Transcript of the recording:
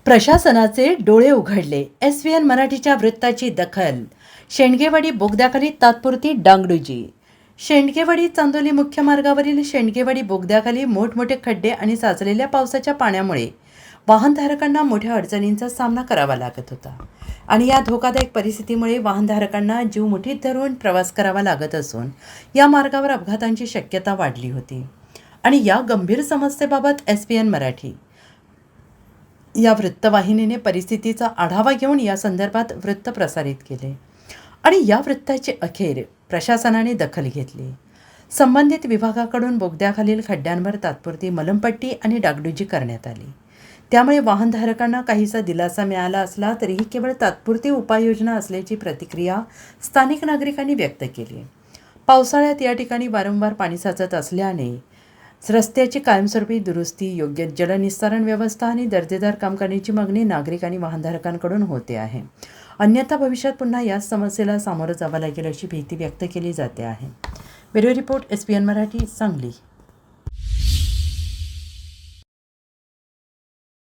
प्रशासनाचे डोळे उघडले. SVN मराठीच्या वृत्ताची दखल. शेंडगेवाडी बोगद्याखाली तात्पुरती डागडुजी. शेंडगेवाडी चांदोली मुख्य मार्गावरील शेंडगेवाडी बोगद्याखाली मोठमोठे खड्डे आणि साचलेल्या पावसाच्या पाण्यामुळे वाहनधारकांना मोठ्या अडचणींचा सामना करावा लागत होता आणि या धोकादायक परिस्थितीमुळे वाहनधारकांना जीव मुठीत धरून प्रवास करावा लागत असून या मार्गावर अपघातांची शक्यता वाढली होती. आणि या गंभीर समस्येबाबत SVN मराठी या वृत्तवाहिनीने परिस्थितीचा आढावा घेऊन या संदर्भात वृत्त प्रसारित केले आणि या वृत्ताची अखेर प्रशासनाने दखल घेतली. संबंधित विभागाकडून बोगद्याखालील खड्ड्यांवर तात्पुरती मलमपट्टी आणि डागडुजी करण्यात आली. त्यामुळे वाहनधारकांना काहीसा दिलासा मिळाला असला तरीही केवळ तात्पुरती उपाययोजना असल्याची प्रतिक्रिया स्थानिक नागरिकांनी व्यक्त केली. पावसाळ्यात या ठिकाणी वारंवार पाणी साचत असल्याने रस्त्याची कायमस्वरूपी दुरुस्ती, योग्य जलनिस्तारण व्यवस्था आणि दर्जेदार काम करण्याची मागणी नागरिक आणि वाहनधारकांकडून होते आहे. अन्यथा भविष्यात पुन्हा याच समस्येला सामोरं जावं लागेल अशी भीती व्यक्त केली जाते आहे. Bureau report SVN Marathi, Sangli.